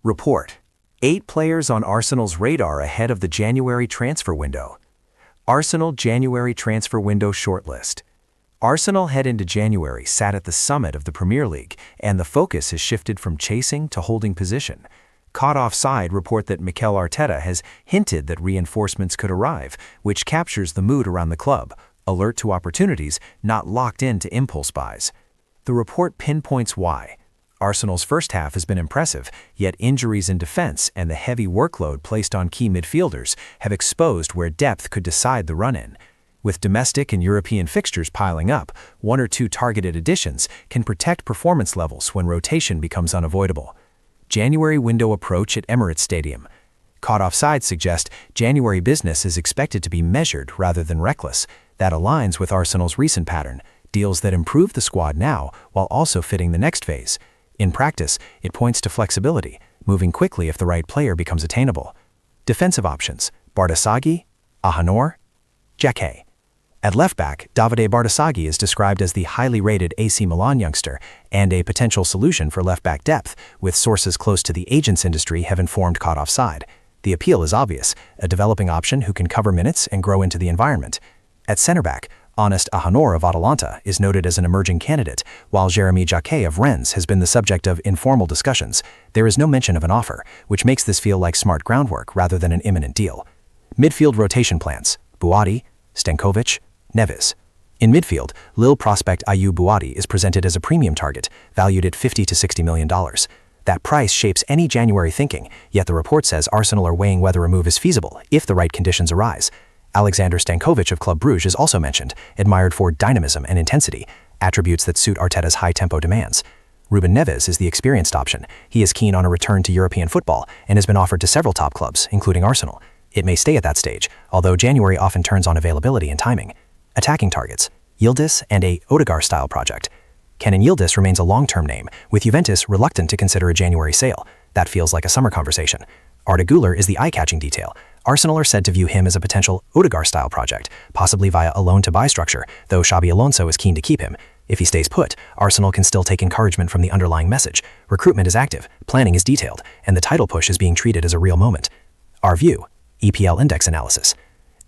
Report: 8 players on Arsenal's radar ahead of the January transfer window. Arsenal January transfer window shortlist. Arsenal head into January sat at the summit of the Premier League, and the focus has shifted from chasing to holding position. Caught offside report that Mikel Arteta has hinted that reinforcements could arrive, which captures the mood around the club, alert to opportunities, not locked into impulse buys. The report pinpoints why. Arsenal's first half has been impressive, yet injuries in defense and the heavy workload placed on key midfielders have exposed where depth could decide the run-in. With domestic and European fixtures piling up, 1 or 2 targeted additions can protect performance levels when rotation becomes unavoidable. January window approach at Emirates Stadium. Caught offside suggest January business is expected to be measured rather than reckless. That aligns with Arsenal's recent pattern, deals that improve the squad now while also fitting the next phase. In practice, it points to flexibility, moving quickly if the right player becomes attainable. Defensive options: Bardasagi, Ahanor, Jake. At left-back, Davide Bardasagi is described as the highly rated AC Milan youngster and a potential solution for left-back depth, with sources close to the agents industry have informed Caught Offside. The appeal is obvious: a developing option who can cover minutes and grow into the environment. At center-back, Honest Ahanor of Atalanta is noted as an emerging candidate, while Jeremy Jacquet of Rennes has been the subject of informal discussions. There is no mention of an offer, which makes this feel like smart groundwork rather than an imminent deal. Midfield rotation plans: Buati, Stankovic, Neves. In midfield, Lille prospect Ayew Buati is presented as a premium target, valued at $50 to $60 million. That price shapes any January thinking, yet the report says Arsenal are weighing whether a move is feasible if the right conditions arise. Alexander Stankovic of Club Brugge is also mentioned, admired for dynamism and intensity, attributes that suit Arteta's high-tempo demands. Ruben Neves is the experienced option. He is keen on a return to European football and has been offered to several top clubs, including Arsenal. It may stay at that stage, although January often turns on availability and timing. Attacking targets: Yildiz and a Odegaard-style project. Kenan Yildiz remains a long-term name, with Juventus reluctant to consider a January sale. That feels like a summer conversation. Arda Güler is the eye-catching detail. Arsenal are said to view him as a potential Odegaard-style project, possibly via a loan-to-buy structure, though Xabi Alonso is keen to keep him. If he stays put, Arsenal can still take encouragement from the underlying message. Recruitment is active, planning is detailed, and the title push is being treated as a real moment. Our view: EPL index analysis.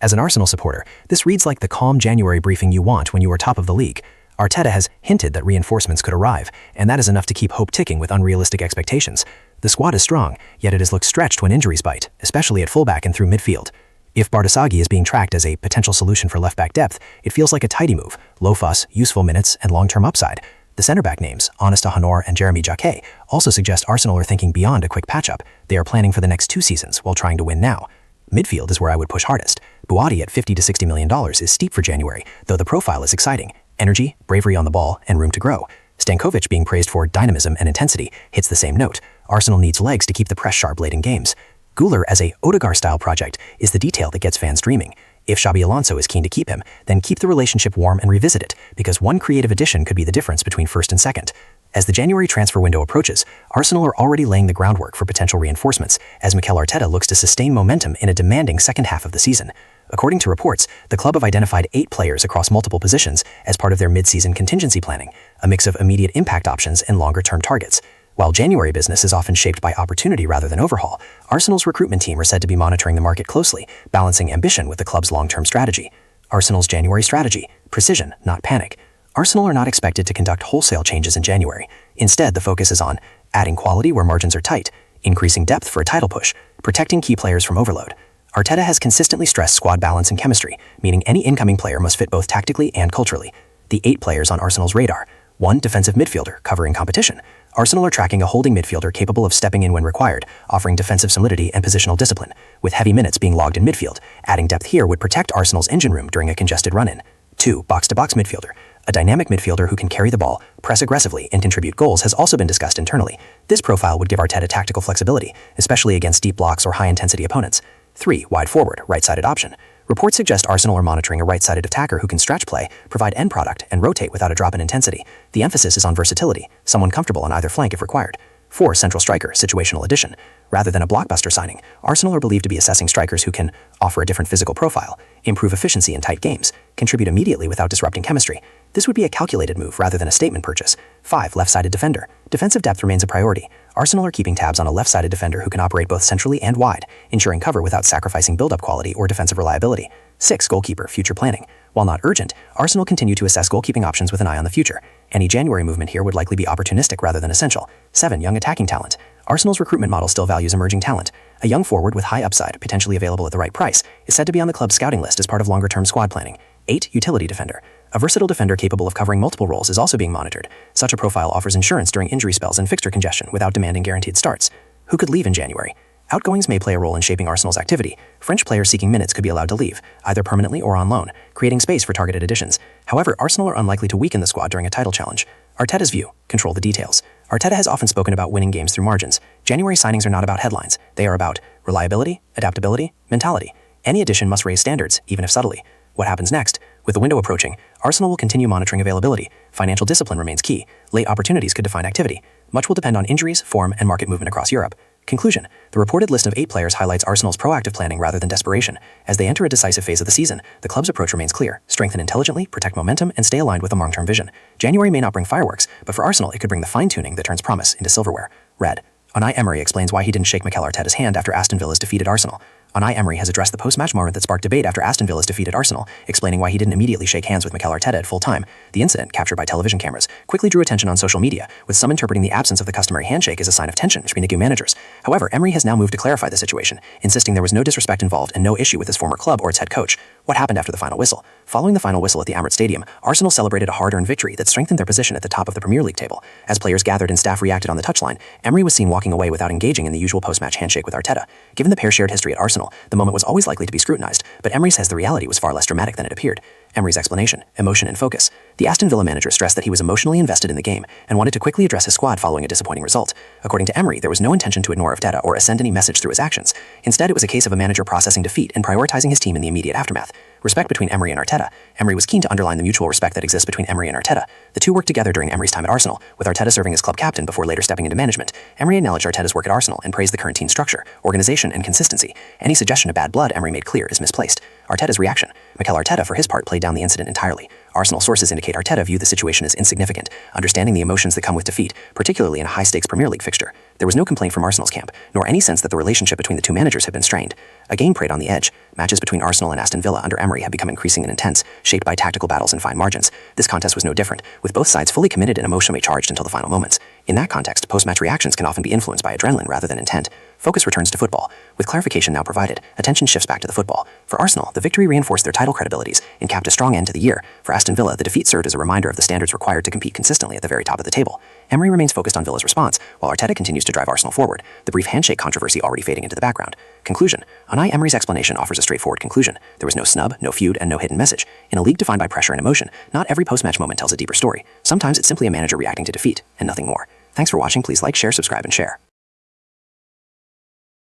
As an Arsenal supporter, this reads like the calm January briefing you want when you are top of the league. Arteta has hinted that reinforcements could arrive, and that is enough to keep hope ticking with unrealistic expectations. The squad is strong, yet it has looked stretched when injuries bite, especially at fullback and through midfield. If Bardasagi is being tracked as a potential solution for left-back depth, it feels like a tidy move: low fuss, useful minutes, and long-term upside. The center-back names, Honest Ahanor and Jeremy Jacquet, also suggest Arsenal are thinking beyond a quick patch-up. They are planning for the next 2 seasons while trying to win now. Midfield is where I would push hardest. Buati at $50 to $60 million is steep for January, though the profile is exciting: energy, bravery on the ball, and room to grow. Stankovic, being praised for dynamism and intensity, hits the same note. Arsenal needs legs to keep the press sharp late in games. Güler as a Odegaard-style project is the detail that gets fans dreaming. If Xabi Alonso is keen to keep him, then keep the relationship warm and revisit it, because one creative addition could be the difference between first and second. As the January transfer window approaches, Arsenal are already laying the groundwork for potential reinforcements, as Mikel Arteta looks to sustain momentum in a demanding second half of the season. According to reports, the club have identified 8 players across multiple positions as part of their mid-season contingency planning, a mix of immediate impact options and longer-term targets. While January business is often shaped by opportunity rather than overhaul, Arsenal's recruitment team are said to be monitoring the market closely, balancing ambition with the club's long-term strategy. Arsenal's January strategy: precision, not panic. Arsenal are not expected to conduct wholesale changes in January. Instead, the focus is on adding quality where margins are tight, increasing depth for a title push, protecting key players from overload. Arteta has consistently stressed squad balance and chemistry, meaning any incoming player must fit both tactically and culturally. The 8 players on Arsenal's radar: 1 defensive midfielder, covering competition. Arsenal are tracking a holding midfielder capable of stepping in when required, offering defensive solidity and positional discipline, with heavy minutes being logged in midfield. Adding depth here would protect Arsenal's engine room during a congested run-in. 2 box-to-box midfielder. A dynamic midfielder who can carry the ball, press aggressively, and contribute goals has also been discussed internally. This profile would give Arteta tactical flexibility, especially against deep blocks or high-intensity opponents. 3 wide forward, right-sided option. Reports suggest Arsenal are monitoring a right-sided attacker who can stretch play, provide end product, and rotate without a drop in intensity. The emphasis is on versatility, someone comfortable on either flank if required. 4 central striker, situational addition. Rather than a blockbuster signing, Arsenal are believed to be assessing strikers who can offer a different physical profile, improve efficiency in tight games, contribute immediately without disrupting chemistry. This would be a calculated move rather than a statement purchase. 5. Left-sided defender. Defensive depth remains a priority. Arsenal are keeping tabs on a left-sided defender who can operate both centrally and wide, ensuring cover without sacrificing build-up quality or defensive reliability. 6. Goalkeeper. Future planning. While not urgent, Arsenal continue to assess goalkeeping options with an eye on the future. Any January movement here would likely be opportunistic rather than essential. 7. Young attacking talent. Arsenal's recruitment model still values emerging talent. A young forward with high upside, potentially available at the right price, is said to be on the club's scouting list as part of longer-term squad planning. 8. Utility defender. A versatile defender capable of covering multiple roles is also being monitored. Such a profile offers insurance during injury spells and fixture congestion without demanding guaranteed starts. Who could leave in January? Outgoings may play a role in shaping Arsenal's activity. French players seeking minutes could be allowed to leave, either permanently or on loan, creating space for targeted additions. However, Arsenal are unlikely to weaken the squad during a title challenge. Arteta's view: control the details. Arteta has often spoken about winning games through margins. January signings are not about headlines. They are about reliability, adaptability, mentality. Any addition must raise standards, even if subtly. What happens next? With the window approaching, Arsenal will continue monitoring availability. Financial discipline remains key. Late opportunities could define activity. Much will depend on injuries, form, and market movement across Europe. Conclusion: the reported list of 8 players highlights Arsenal's proactive planning rather than desperation. As they enter a decisive phase of the season, the club's approach remains clear: strengthen intelligently, protect momentum, and stay aligned with a long-term vision. January may not bring fireworks, but for Arsenal it could bring the fine-tuning that turns promise into silverware. Red. Unai Emery explains why he didn't shake Mikel Arteta's hand after Aston Villa's defeated Arsenal. Unai Emery has addressed the post-match moment that sparked debate after Aston Villa's defeated Arsenal, explaining why he didn't immediately shake hands with Mikel Arteta at full time. The incident, captured by television cameras, quickly drew attention on social media, with some interpreting the absence of the customary handshake as a sign of tension between the two managers. However, Emery has now moved to clarify the situation, insisting there was no disrespect involved and no issue with his former club or its head coach. What happened after the final whistle? Following the final whistle at the Emirates Stadium, Arsenal celebrated a hard-earned victory that strengthened their position at the top of the Premier League table. As players gathered and staff reacted on the touchline, Emery was seen walking away without engaging in the usual post-match handshake with Arteta. Given the pair's shared history at Arsenal, the moment was always likely to be scrutinized, but Emery says the reality was far less dramatic than it appeared. Emery's explanation: emotion and focus. The Aston Villa manager stressed that he was emotionally invested in the game and wanted to quickly address his squad following a disappointing result. According to Emery, there was no intention to ignore Arteta or send any message through his actions. Instead, it was a case of a manager processing defeat and prioritizing his team in the immediate aftermath. Respect between Emery and Arteta. Emery was keen to underline the mutual respect that exists between Emery and Arteta. The two worked together during Emery's time at Arsenal, with Arteta serving as club captain before later stepping into management. Emery acknowledged Arteta's work at Arsenal and praised the current team structure, organization, and consistency. Any suggestion of bad blood, Emery made clear, is misplaced. Arteta's reaction. Mikel Arteta, for his part, played down the incident entirely. Arsenal sources indicate Arteta viewed the situation as insignificant, understanding the emotions that come with defeat, particularly in a high-stakes Premier League fixture. There was no complaint from Arsenal's camp, nor any sense that the relationship between the two managers had been strained. A game preyed on the edge. Matches between Arsenal and Aston Villa under Emery had become increasing and intense, shaped by tactical battles and fine margins. This contest was no different, with both sides fully committed and emotionally charged until the final moments. In that context, post-match reactions can often be influenced by adrenaline rather than intent. Focus returns to football. With clarification now provided, attention shifts back to the football. For Arsenal, the victory reinforced their title credibilities and capped a strong end to the year. For Aston Villa, the defeat served as a reminder of the standards required to compete consistently at the very top of the table. Emery remains focused on Villa's response, while Arteta continues to drive Arsenal forward, the brief handshake controversy already fading into the background. Conclusion. Unai Emery's explanation offers a straightforward conclusion. There was no snub, no feud, and no hidden message. In a league defined by pressure and emotion, not every post-match moment tells a deeper story. Sometimes it's simply a manager reacting to defeat, and nothing more. Thanks for watching. Please like, share, subscribe, and share.